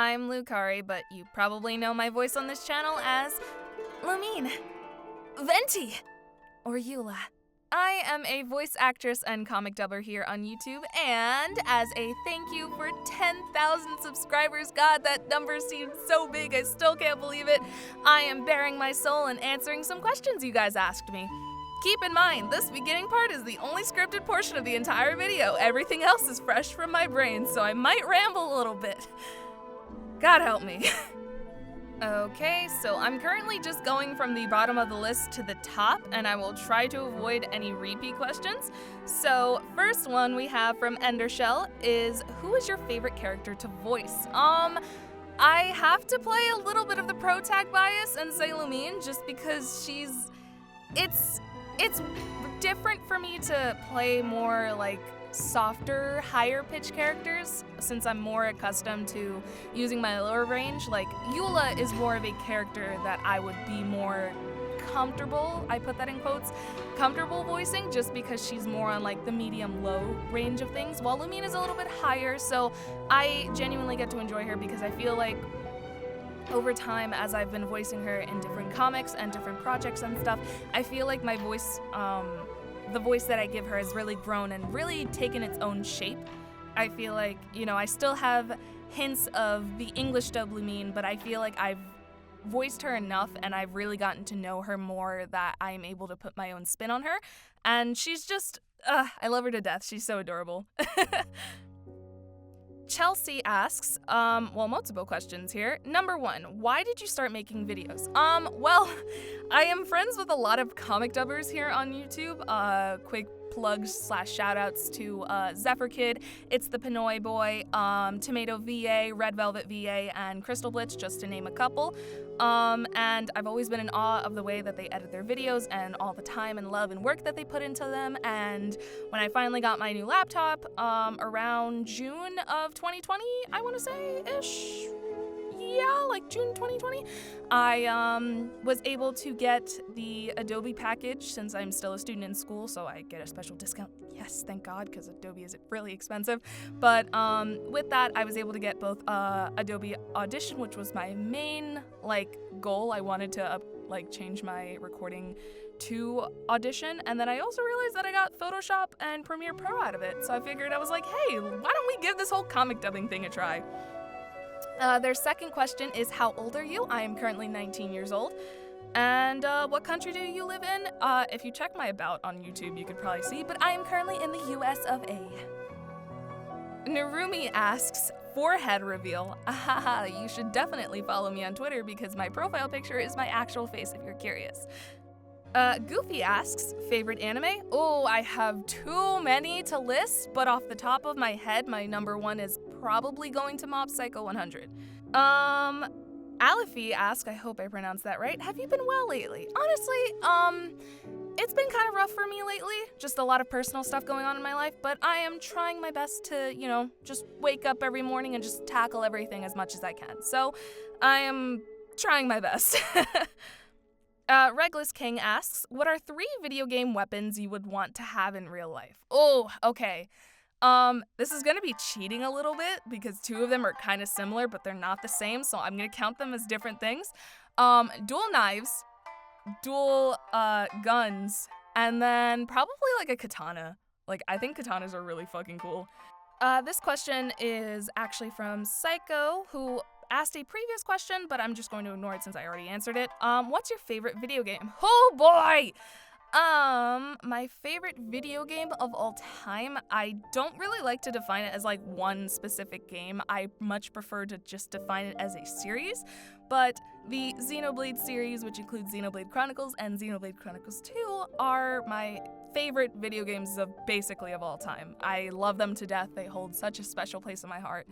I'm Lucari, but you probably know my voice on this channel as Lumine, Venti, or Eula. I am a voice actress and comic dubber here on YouTube, and as a thank you for 10,000 subscribers, God, that number seems so big, I still can't believe it, I am bearing my soul and answering some questions you guys asked me. Keep in mind, this beginning part is the only scripted portion of the entire video. Everything else is fresh from my brain, so I might ramble a little bit. God help me. Okay, so I'm currently just going from the bottom of the list to the top, and I will try to avoid any repeat questions. So, first one we have from Endershell is, who is your favorite character to voice? I have to play a little bit of the pro tag bias and say Lumine, just because it's different for me to play more like softer, higher pitch characters since I'm more accustomed to using my lower range. Like Eula is more of a character that I would be more comfortable, I put that in quotes, comfortable voicing just because she's more on like the medium-low range of things, while Lumine is a little bit higher, so I genuinely get to enjoy her because I feel like over time, as I've been voicing her in different comics and different projects and stuff, I feel like my voice, the voice that I give her has really grown and really taken its own shape. I feel like, I still have hints of the English dub Lumine, but I feel like I've voiced her enough and I've really gotten to know her more that I'm able to put my own spin on her. And she's just, I love her to death. She's so adorable. Chelsea asks, multiple questions here. Number 1, why did you start making videos? Well, I am friends with a lot of comic dubbers here on YouTube. Quick plugs / shoutouts to Zephyr Kid, It's the Pinoy Boy, Tomato VA, Red Velvet VA, and Crystal Blitz, just to name a couple. And I've always been in awe of the way that they edit their videos and all the time and love and work that they put into them. And when I finally got my new laptop, around June of 2020, I want to say-ish, yeah, like June 2020, I was able to get the Adobe package since I'm still a student in school, so I get a special discount. Yes, thank God, because Adobe is really expensive. But with that, I was able to get both Adobe Audition, which was my main goal. I wanted to change my recording to Audition, and then I also realized that I got Photoshop and Premiere Pro out of it. So I figured, I was like, hey, why don't we give this whole comic dubbing thing a try? Their second question is, how old are you? I am currently 19 years old. And what country do you live in? If you check my about on YouTube, you could probably see, but I am currently in the US of A. Narumi asks, forehead reveal. Ahaha, you should definitely follow me on Twitter because my profile picture is my actual face if you're curious. Goofy asks, favorite anime? Oh, I have too many to list, but off the top of my head, my number 1 is probably going to Mob Psycho 100. Alifi asks, I hope I pronounced that right, have you been well lately? Honestly, it's been kind of rough for me lately, just a lot of personal stuff going on in my life, but I am trying my best to, just wake up every morning and just tackle everything as much as I can. So, I am trying my best. Regless King asks, what are 3 video game weapons you would want to have in real life? Oh, okay. This is gonna be cheating a little bit because 2 of them are kind of similar, but they're not the same, so I'm gonna count them as different things. Dual knives, dual, guns, and then probably a katana. I think katanas are really fucking cool. This question is actually from Psycho, who asked a previous question, but I'm just going to ignore it since I already answered it. What's your favorite video game? Oh boy! My favorite video game of all time, I don't really like to define it as one specific game. I much prefer to just define it as a series, but the Xenoblade series, which includes Xenoblade Chronicles and Xenoblade Chronicles 2, are my favorite video games of all time. I love them to death. They hold such a special place in my heart.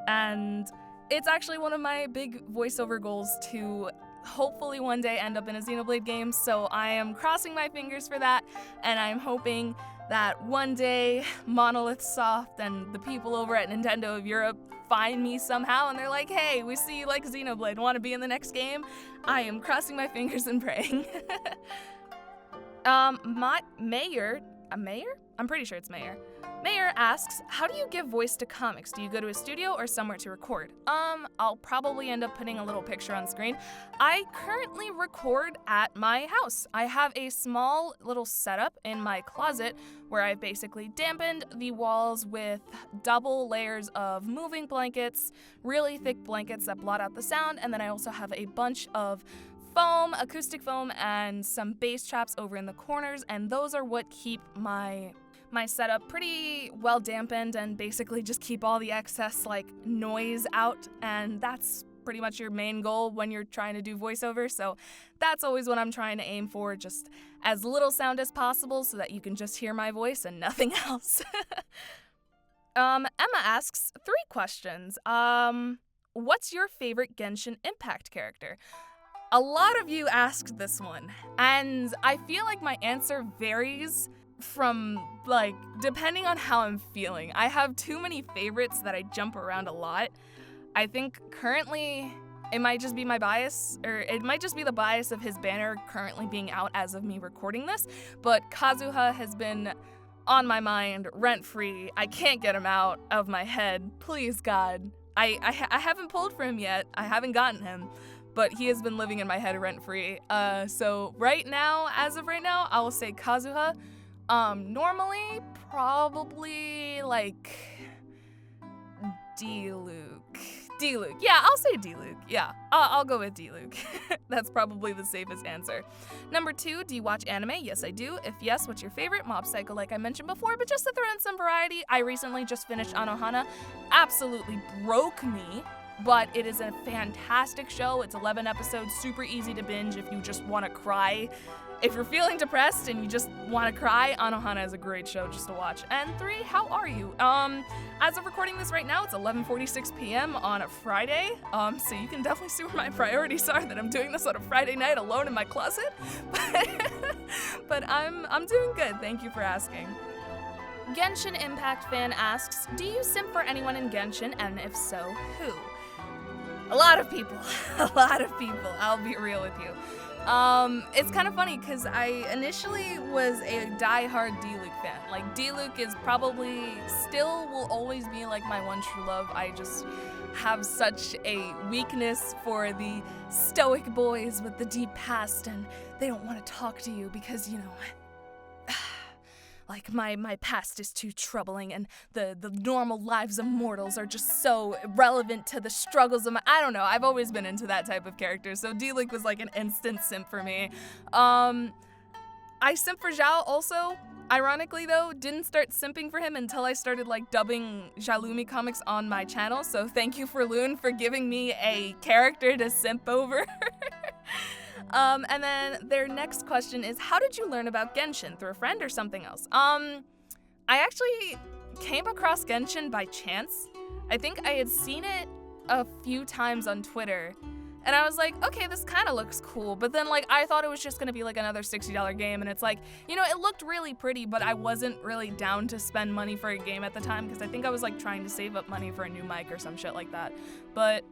And it's actually one of my big voiceover goals to hopefully one day end up in a Xenoblade game, so I am crossing my fingers for that, and I'm hoping that one day Monolith Soft and the people over at Nintendo of Europe find me somehow and they're like, hey, we see you like Xenoblade, want to be in the next game? I am crossing my fingers and praying. I'm pretty sure it's Mayor. Mayor asks, how do you give voice to comics? Do you go to a studio or somewhere to record? I'll probably end up putting a little picture on screen. I currently record at my house. I have a small little setup in my closet where I've basically dampened the walls with double layers of moving blankets, really thick blankets that blot out the sound, and then I also have a bunch of foam, acoustic foam, and some bass traps over in the corners, and those are what keep my setup pretty well dampened and basically just keep all the excess noise out, and that's pretty much your main goal when you're trying to do voiceover, so that's always what I'm trying to aim for, just as little sound as possible so that you can just hear my voice and nothing else. Emma asks 3 questions. What's your favorite Genshin Impact character? A lot of you asked this one, and I feel like my answer varies from, depending on how I'm feeling. I have too many favorites that I jump around a lot. I think currently it might just be my bias, or it might just be the bias of his banner currently being out as of me recording this, but Kazuha has been on my mind rent-free. I can't get him out of my head. Please, God. I haven't pulled for him yet. I haven't gotten him. But he has been living in my head rent-free. So right now, as of right now, I will say Kazuha. Normally, probably, D-Luke. D-Luke. Yeah, I'll say D-Luke. Yeah, I'll go with D-Luke. That's probably the safest answer. Number 2, do you watch anime? Yes, I do. If yes, what's your favorite? Mob Psycho, like I mentioned before, but just to throw in some variety, I recently just finished Anohana. Absolutely broke me. But it is a fantastic show. It's 11 episodes, super easy to binge if you just want to cry. If you're feeling depressed and you just want to cry, Anohana is a great show just to watch. And 3, how are you? As of recording this right now, it's 11:46 p.m. on a Friday. So you can definitely see where my priorities are that I'm doing this on a Friday night alone in my closet. But I'm doing good. Thank you for asking. Genshin Impact fan asks, do you simp for anyone in Genshin? And if so, who? A lot of people. I'll be real with you. It's kind of funny because I initially was a die-hard D-Luke fan. D-Luke is probably still will always be my one true love. I just have such a weakness for the stoic boys with the deep past, and they don't want to talk to you because, my past is too troubling, and the normal lives of mortals are just so relevant to the struggles of I don't know, I've always been into that type of character, so D-Link was an instant simp for me. I simp for Zhao also. Ironically though, didn't start simping for him until I started dubbing Jalumi comics on my channel, so thank you for Loon for giving me a character to simp over. And then their next question is, how did you learn about Genshin? Through a friend or something else? I actually came across Genshin by chance. I think I had seen it a few times on Twitter, and I was like, okay, this kind of looks cool, but then I thought it was just gonna be another $60 game, and it's it looked really pretty, but I wasn't really down to spend money for a game at the time, because I think I was trying to save up money for a new mic or some shit like that. But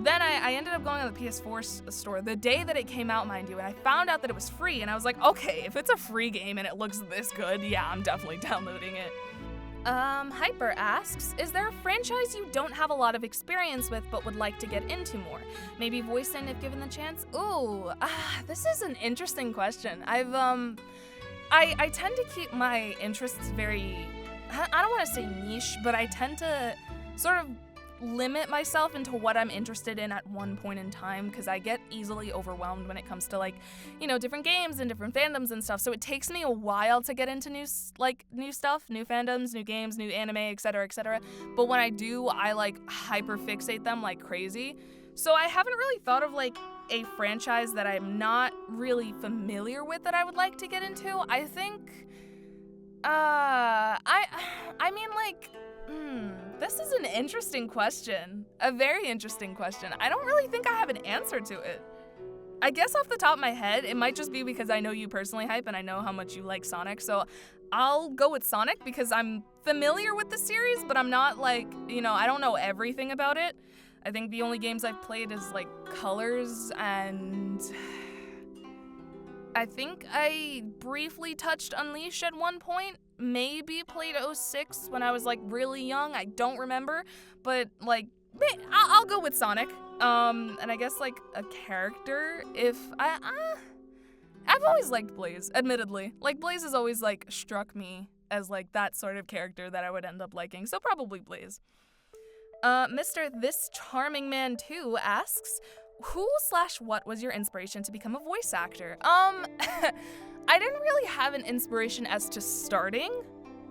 then I ended up going to the PS4 store the day that it came out, mind you, and I found out that it was free, and I was like, okay, if it's a free game and it looks this good, yeah, I'm definitely downloading it. Hyper asks, is there a franchise you don't have a lot of experience with but would like to get into more? Maybe voice in if given the chance? Ooh, this is an interesting question. I tend to keep my interests very, I don't want to say niche, but I tend to sort of limit myself into what I'm interested in at one point in time, because I get easily overwhelmed when it comes to different games and different fandoms and stuff. So it takes me a while to get into new stuff, new fandoms, new games, new anime, etc., etc. But when I do, I hyper fixate them like crazy. So I haven't really thought of a franchise that I'm not really familiar with that I would like to get into. I think this is an interesting question. A very interesting question. I don't really think I have an answer to it. I guess off the top of my head, it might just be because I know you personally, Hype, and I know how much you like Sonic, so I'll go with Sonic because I'm familiar with the series, but I'm not I don't know everything about it. I think the only games I've played is Colors and I think I briefly touched Unleashed at one point, maybe played 06 when I was, like, really young, I don't remember, but, like, I'll go with Sonic. And I guess, like, a character, if I've always liked Blaze, admittedly. Like, Blaze has always, like, struck me as, like, that sort of character that I would end up liking, so probably Blaze. Mr. This Charming Man 2 asks, who/what was your inspiration to become a voice actor? I didn't really have an inspiration as to starting.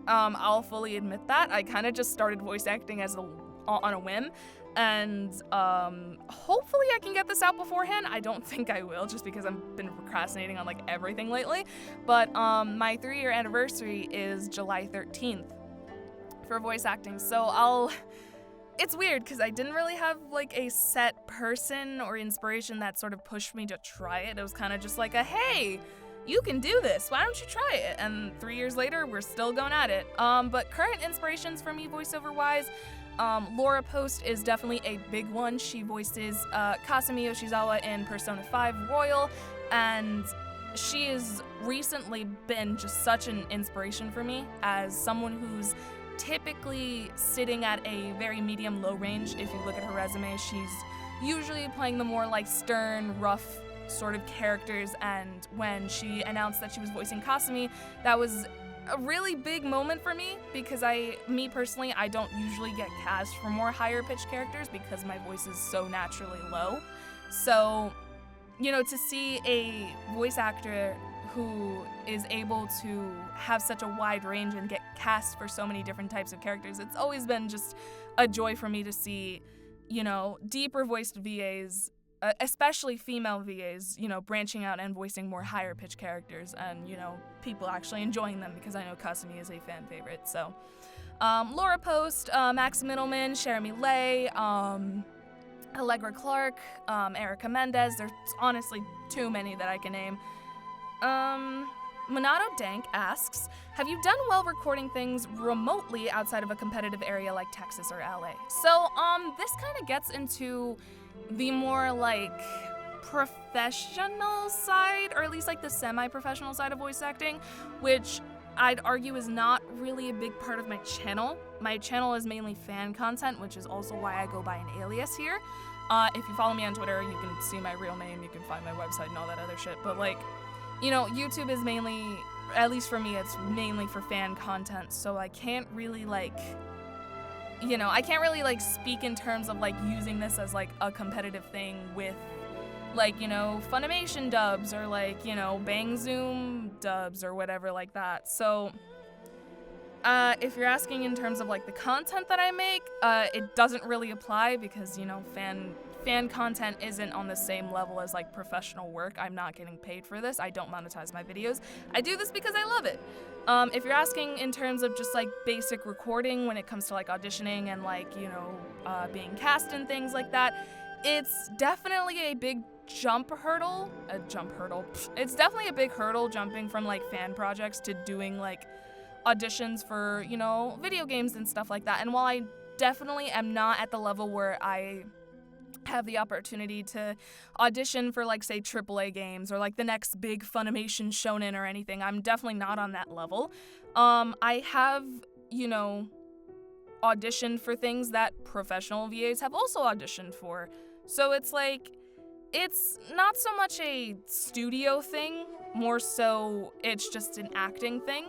I'll fully admit that. I kind of just started voice acting on a whim. And hopefully I can get this out beforehand. I don't think I will, just because I've been procrastinating on like everything lately. But my 3-year anniversary is July 13th for voice acting. So it's weird because I didn't really have like a set person or inspiration that sort of pushed me to try it. It was kind of just like hey, you can do this, why don't you try it? And 3 years later, we're still going at it. But current inspirations for me voiceover-wise, Laura Post is definitely a big one. She voices Kasumi Yoshizawa in Persona 5 Royal, and she has recently been just such an inspiration for me as someone who's typically sitting at a very medium-low range. If you look at her resume, she's usually playing the more like stern, rough sort of characters, and when she announced that she was voicing Kasumi, that was a really big moment for me because me personally, I don't usually get cast for more higher pitched characters because my voice is so naturally low. So, to see a voice actor who is able to have such a wide range and get cast for so many different types of characters, it's always been just a joy for me to see, deeper voiced VAs, especially female VAs, branching out and voicing more higher pitched characters and, people actually enjoying them because I know Kasumi is a fan favorite. So, Laura Post, Max Middleman, Jeremy Lay, Allegra Clark, Erica Mendez. There's honestly too many that I can name. Monado Dank asks, have you done well recording things remotely outside of a competitive area like Texas or LA? So, this kind of gets into the more like professional side, or at least like the semi-professional side of voice acting, which I'd argue is not really a big part of my channel. My channel is mainly fan content, which is also why I go by an alias here. If you follow me on Twitter, you can see my real name, you can find my website and all that other shit, but like, YouTube is mainly, at least for me, it's mainly for fan content, so I can't really speak in terms of like using this as like a competitive thing with like, Funimation dubs or like, Bang Zoom dubs or whatever like that. So, if you're asking in terms of like the content that I make, it doesn't really apply because, fan content isn't on the same level as like professional work. I'm not getting paid for this. I don't monetize my videos. I do this because I love it. If you're asking in terms of just like basic recording when it comes to like auditioning and like, being cast and things like that, it's definitely a big hurdle. It's definitely a big hurdle jumping from like fan projects to doing like auditions for, video games and stuff like that. And while I definitely am not at the level where I have the opportunity to audition for like say AAA games or like the next big Funimation shonen or anything, I'm definitely not on that level. I have, auditioned for things that professional VAs have also auditioned for. So it's like, it's not so much a studio thing, more so it's just an acting thing.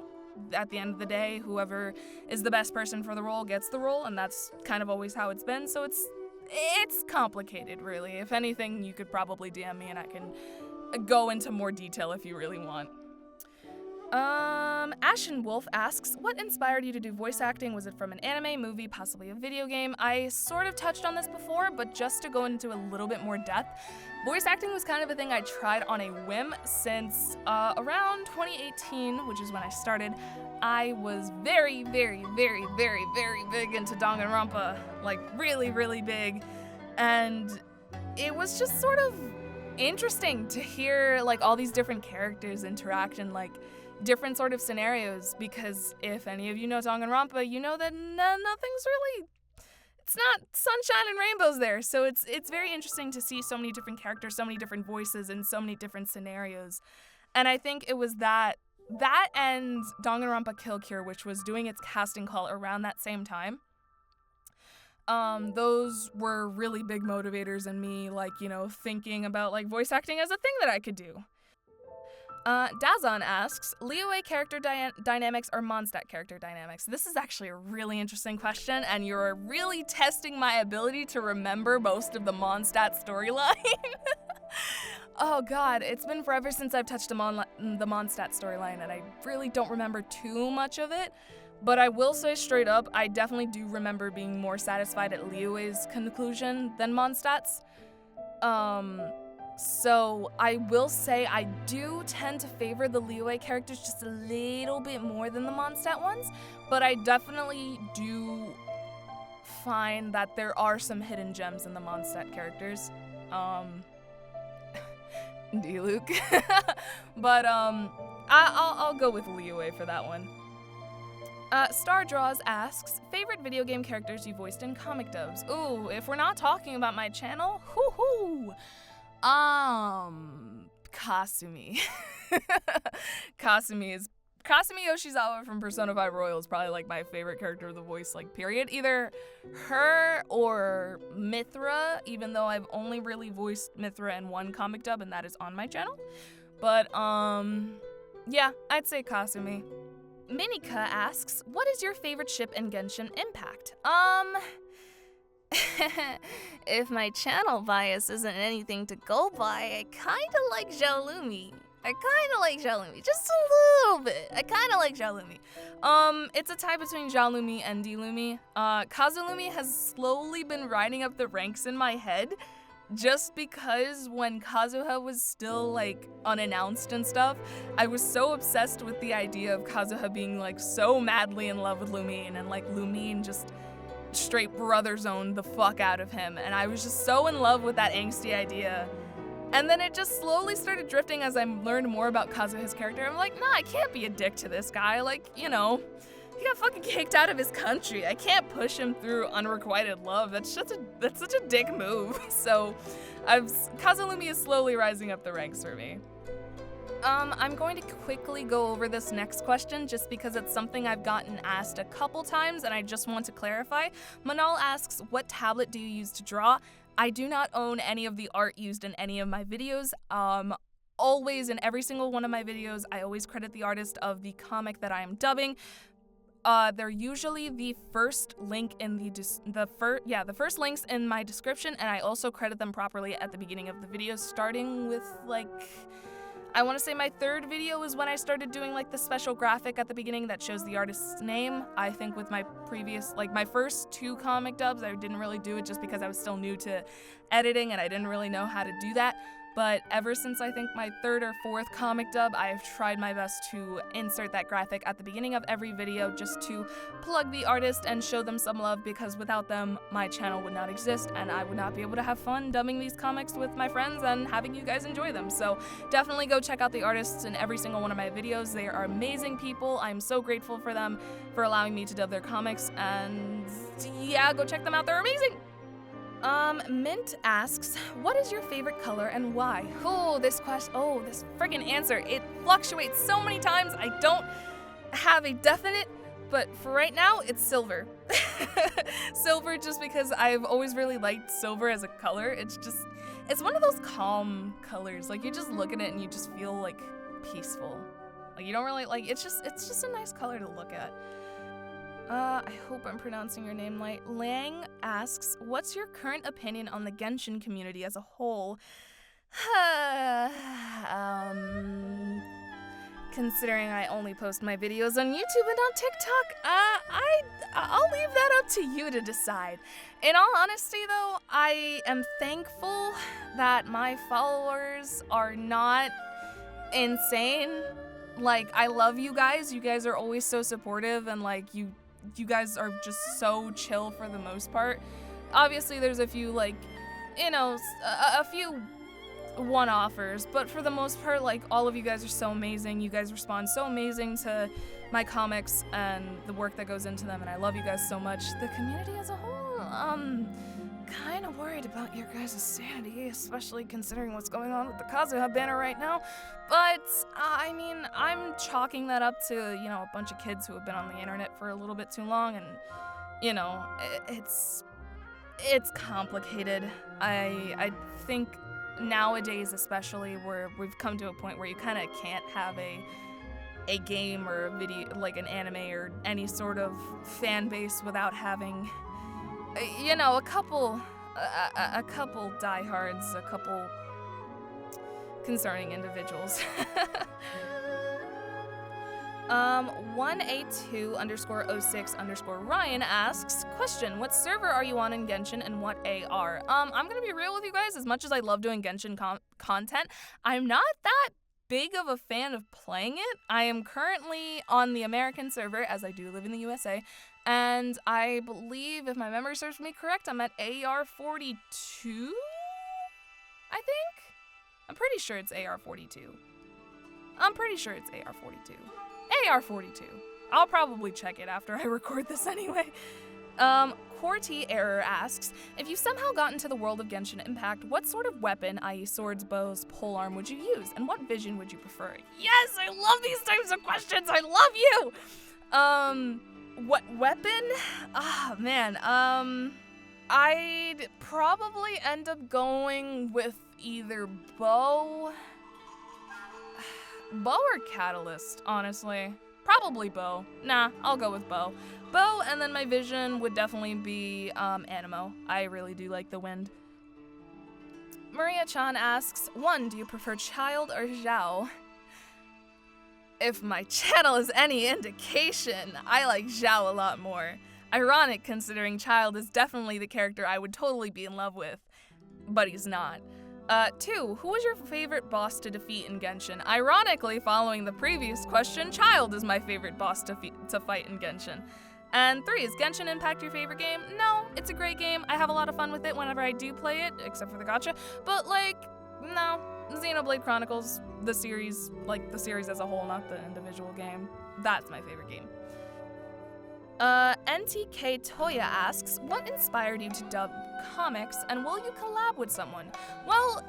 At the end of the day, whoever is the best person for the role gets the role, and that's kind of always how it's been, so it's complicated, really. If anything, you could probably DM me and I can go into more detail if you really want. Ashen Wolf asks, what inspired you to do voice acting? Was it from an anime, movie, possibly a video game? I sort of touched on this before, but just to go into a little bit more depth, voice acting was kind of a thing I tried on a whim since around 2018, which is when I started. I was very, very, very, very, very big into Danganronpa, like really, really big, and it was just sort of interesting to hear like all these different characters interact in like different sort of scenarios, because if any of you know Danganronpa, you know that nothing's really, it's not sunshine and rainbows there. So it's very interesting to see so many different characters, so many different voices, and so many different scenarios. And I think it was that and Danganronpa Kill Cure, which was doing its casting call around that same time. Those were really big motivators in me, like, you know, thinking about like voice acting as a thing that I could do. Dazon asks, Liyue character dynamics or Mondstadt character dynamics? This is actually a really interesting question, and you're really testing my ability to remember most of the Mondstadt storyline. Oh god, it's been forever since I've touched the Mondstadt storyline, and I really don't remember too much of it. But I will say straight up, I definitely do remember being more satisfied at Liyue's conclusion than Mondstadt's. So I will say I do tend to favor the Liyue characters just a little bit more than the Mondstadt ones, but I definitely do find that there are some hidden gems in the Mondstadt characters. D-Luke. But I'll go with Liyue for that one. Star Draws asks, favorite video game characters you voiced in comic dubs? Ooh, if we're not talking about my channel, hoo-hoo! Kasumi. Kasumi Yoshizawa from Persona 5 Royal is probably like my favorite character of the voice, like, period. Either her or Mithra, even though I've only really voiced Mithra in one comic dub, and that is on my channel. But, yeah, I'd say Kasumi. Minika asks, what is your favorite ship in Genshin Impact? If my channel bias isn't anything to go by, I kinda like Xiaolumi. Just a little bit. I kinda like Xiaolumi. It's a tie between Xiaolumi and D-Lumi. Kazulumi has slowly been riding up the ranks in my head, just because when Kazuha was still, like, unannounced and stuff, I was so obsessed with the idea of Kazuha being, like, so madly in love with Lumine, and, like, Lumine just straight brother zoned the fuck out of him, and I was just so in love with that angsty idea. And then it just slowly started drifting as I learned more about Kazuha's character. I'm like, nah, I can't be a dick to this guy, like, you know, he got fucking kicked out of his country. I can't push him through unrequited love. That's such a dick move. So, Kazulumi is slowly rising up the ranks for me. I'm going to quickly go over this next question just because it's something I've gotten asked a couple times and I just want to clarify. Manal asks, what tablet do you use to draw? I do not own any of the art used in any of my videos. Always in every single one of my videos, I always credit the artist of the comic that I am dubbing. They're usually the first link in the first links in my description, and I also credit them properly at the beginning of the video, starting with, like, I want to say my third video is when I started doing, like, the special graphic at the beginning that shows the artist's name. I think with my previous, like, my first two comic dubs, I didn't really do it just because I was still new to editing and I didn't really know how to do that. But ever since I think my third or fourth comic dub, I have tried my best to insert that graphic at the beginning of every video just to plug the artist and show them some love, because without them, my channel would not exist and I would not be able to have fun dubbing these comics with my friends and having you guys enjoy them. So definitely go check out the artists in every single one of my videos. They are amazing people. I'm so grateful for them for allowing me to dub their comics, and yeah, go check them out. They're amazing. Mint asks, what is your favorite color and why? This friggin' answer, it fluctuates so many times, I don't have a definite, but for right now, it's silver. Silver, just because I've always really liked silver as a color. It's one of those calm colors, like, you just look at it and you just feel, like, peaceful. Like, you don't really, like, it's just a nice color to look at. I hope I'm pronouncing your name right. Lang asks, what's your current opinion on the Genshin community as a whole? Considering I only post my videos on YouTube and on TikTok, I'll leave that up to you to decide. In all honesty, though, I am thankful that my followers are not insane. Like, I love you guys. You guys are always so supportive, and, like, you guys are just so chill for the most part. Obviously, there's a few, like, you know, a few one-offers, but for the most part, like, all of you guys are so amazing. You guys respond so amazing to my comics and the work that goes into them, and I love you guys so much. The community as a whole, kind of worried about your guys' sanity, especially considering what's going on with the Kazuha banner right now. But, I mean, I'm chalking that up to, a bunch of kids who have been on the internet for a little bit too long, and, it's complicated. I think nowadays especially, where we've come to a point where you kind of can't have a game or a video, like an anime or any sort of fan base without having, a couple diehards, a couple concerning individuals. 1A2_06_Ryan asks, question, what server are you on in Genshin and what AR? I'm gonna be real with you guys, as much as I love doing Genshin content, I'm not that big of a fan of playing it. I am currently on the American server, as I do live in the USA, and I believe, if my memory serves me correct, I'm at AR42, I think? I'm pretty sure it's AR42. AR42. I'll probably check it after I record this anyway. Quarty Error asks, if you somehow got into the world of Genshin Impact, what sort of weapon, i.e. swords, bows, polearm, would you use? And what vision would you prefer? Yes, I love these types of questions! I love you! What weapon? Ah, man, I'd probably end up going with either bow or catalyst, honestly. Probably bow. Nah, I'll go with bow. Bow, and then my vision would definitely be Anemo. I really do like the wind. Maria-chan asks, 1, do you prefer Child or Zhao? If my channel is any indication, I like Zhao a lot more. Ironic, considering Child is definitely the character I would totally be in love with, but he's not. 2, who was your favorite boss to defeat in Genshin? Ironically, following the previous question, Child is my favorite boss to fight in Genshin. And 3, is Genshin Impact your favorite game? No, it's a great game. I have a lot of fun with it whenever I do play it, except for the gacha. But, no. Xenoblade Chronicles, the series as a whole, not the individual game. That's my favorite game. NTK Toya asks, what inspired you to dub comics, and will you collab with someone? Well,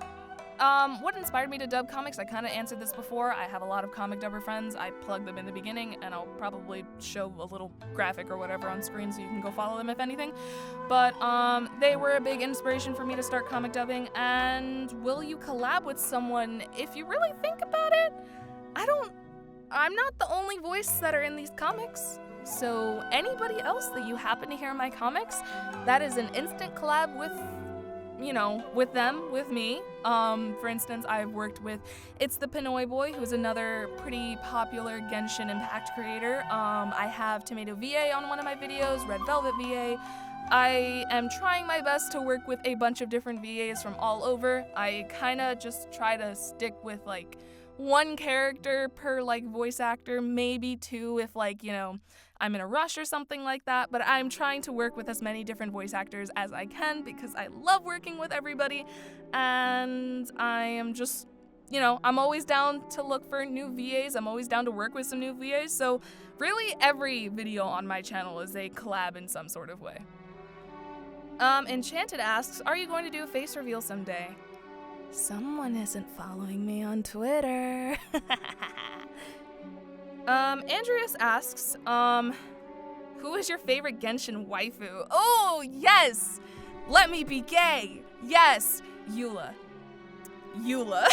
what inspired me to dub comics? I kind of answered this before. I have a lot of comic dubber friends. I plugged them in the beginning, and I'll probably show a little graphic or whatever on screen so you can go follow them if anything. But, they were a big inspiration for me to start comic dubbing, and will you collab with someone? If you really think about it, I'm not the only voice that are in these comics. So anybody else that you happen to hear in my comics, that is an instant collab with, with them, with me. For instance, I've worked with It's the Pinoy Boy, who's another pretty popular Genshin Impact creator. I have Tomato VA on one of my videos, Red Velvet VA. I am trying my best to work with a bunch of different VAs from all over. I kind of just try to stick with, one character per, voice actor, maybe 2 if, I'm in a rush or something like that, but I'm trying to work with as many different voice actors as I can because I love working with everybody, and I am just, I'm always down to look for new VAs, I'm always down to work with some new VAs, so really every video on my channel is a collab in some sort of way. Enchanted asks, are you going to do a face reveal someday? Someone isn't following me on Twitter. Andreas asks, who is your favorite Genshin waifu? Oh, yes! Let me be gay! Yes! Eula. Eula.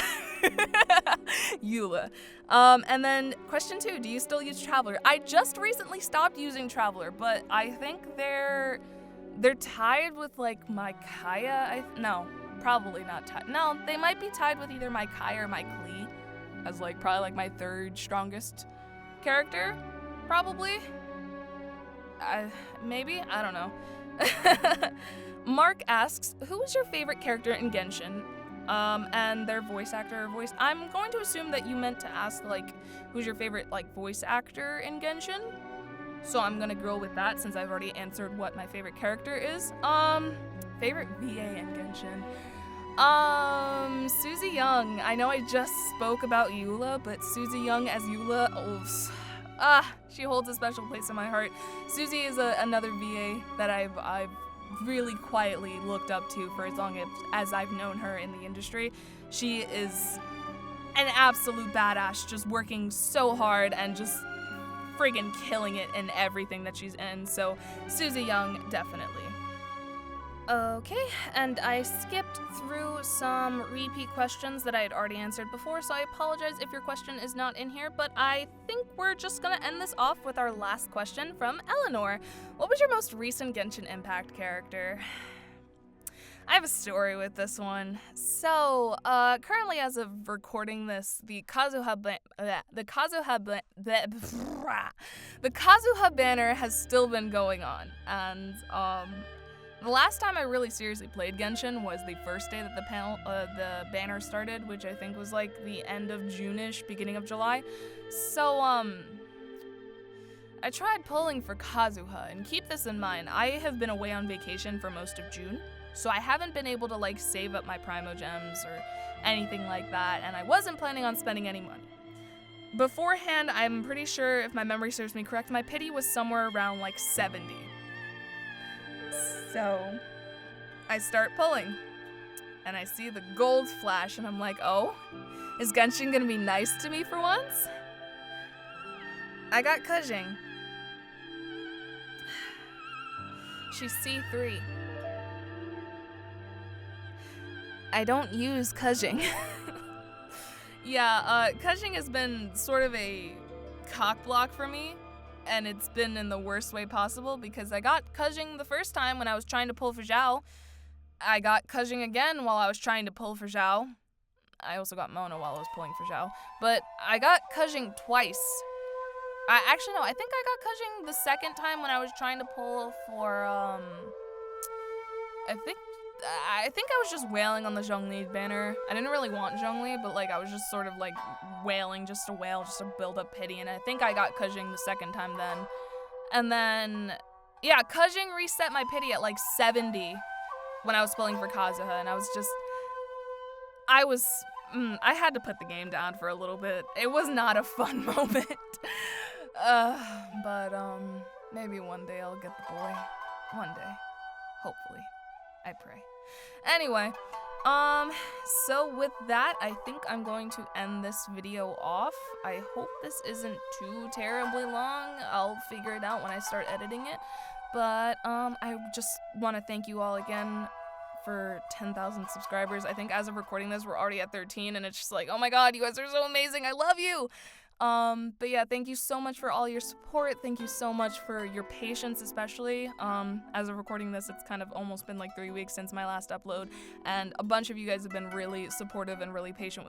And then question 2, do you still use Traveler? I just recently stopped using Traveler, but I think they're tied with, my Kaya. No, probably not tied. No, they might be tied with either my Kai or my Klee as, probably, my 3rd strongest character, probably. Maybe? I don't know. Mark asks, who is your favorite character in Genshin? And their voice actor or voice. I'm going to assume that you meant to ask, who's your favorite, voice actor in Genshin? So I'm gonna go with that since I've already answered what my favorite character is. Favorite VA in Genshin. Susie Young. I know I just spoke about Eula, but Susie Young as Eula, she holds a special place in my heart. Susie is another VA that I've really quietly looked up to for as long as I've known her in the industry. She is an absolute badass, just working so hard and just friggin' killing it in everything that she's in. So Susie Young, definitely. Okay, and I skipped through some repeat questions that I had already answered before, so I apologize if your question is not in here, but I think we're just gonna end this off with our last question from Eleanor. What was your most recent Genshin Impact character? I have a story with this one. So, currently as of recording this, the Kazuha banner has still been going on, and, the last time I really seriously played Genshin was the first day that the banner started, which I think was like the end of June-ish, beginning of July. So, I tried pulling for Kazuha, and keep this in mind, I have been away on vacation for most of June, so I haven't been able to like save up my Primo Gems or anything like that, and I wasn't planning on spending any money. Beforehand, I'm pretty sure, if my memory serves me correct, my pity was somewhere around like 70. So, I start pulling, and I see the gold flash, and I'm like, oh, is Genshin gonna be nice to me for once? I got Kujing. She's C3. I don't use Kujing. Yeah, Kujing has been sort of a cock block for me. And it's been in the worst way possible because I got Kujing the first time when I was trying to pull for Zhao. I got Kujing again while I was trying to pull for Zhao. I also got Mona while I was pulling for Zhao. But I got Kujing twice. Actually, no, I think I got Kujing the second time when I was trying to pull for, I think I was just wailing on the Zhongli banner. I didn't really want Zhongli, but like I was just sort of like wailing just to wail, just to build up pity, and I think I got Kujing the second time then. And then, yeah, Kujing reset my pity at like 70 when I was pulling for Kazuha, and I had to put the game down for a little bit. It was not a fun moment. But maybe one day I'll get the boy. One day. Hopefully. I pray. Anyway, so with that, I think I'm going to end this video off. I hope this isn't too terribly long. I'll figure it out when I start editing it. But, I just want to thank you all again for 10,000 subscribers. I think as of recording this, we're already at 13, and it's just like, oh my god, you guys are so amazing. I love you! But yeah, thank you so much for all your support. Thank you so much for your patience, especially. As of recording this, it's kind of almost been like 3 weeks since my last upload, and a bunch of you guys have been really supportive and really patient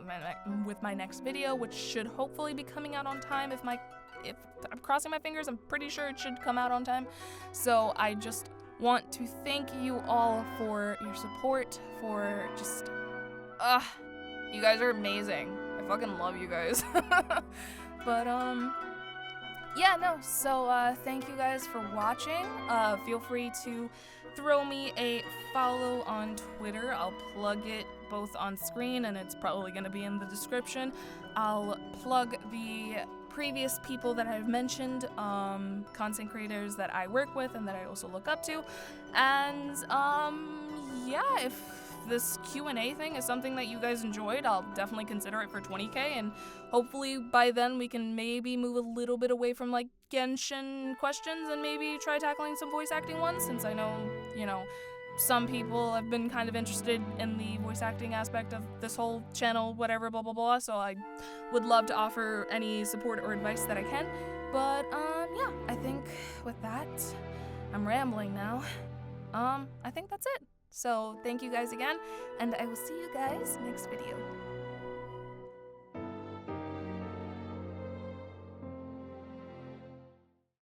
with my next video, which should hopefully be coming out on time. If I'm crossing my fingers, I'm pretty sure it should come out on time. So I just want to thank you all for your support, for just, you guys are amazing. I fucking love you guys. But, yeah, no, so, thank you guys for watching. Feel free to throw me a follow on Twitter. I'll plug it both on screen, and it's probably gonna be in the description. I'll plug the previous people that I've mentioned, content creators that I work with and that I also look up to. And, yeah, if this Q&A thing is something that you guys enjoyed, I'll definitely consider it for 20k, and hopefully by then we can maybe move a little bit away from like Genshin questions and maybe try tackling some voice acting ones, since I know, you know, some people have been kind of interested in the voice acting aspect of this whole channel, whatever, blah blah blah, so I would love to offer any support or advice that I can. But yeah, I think with that, I'm rambling now. I think that's it. So thank you guys again, and I will see you guys next video.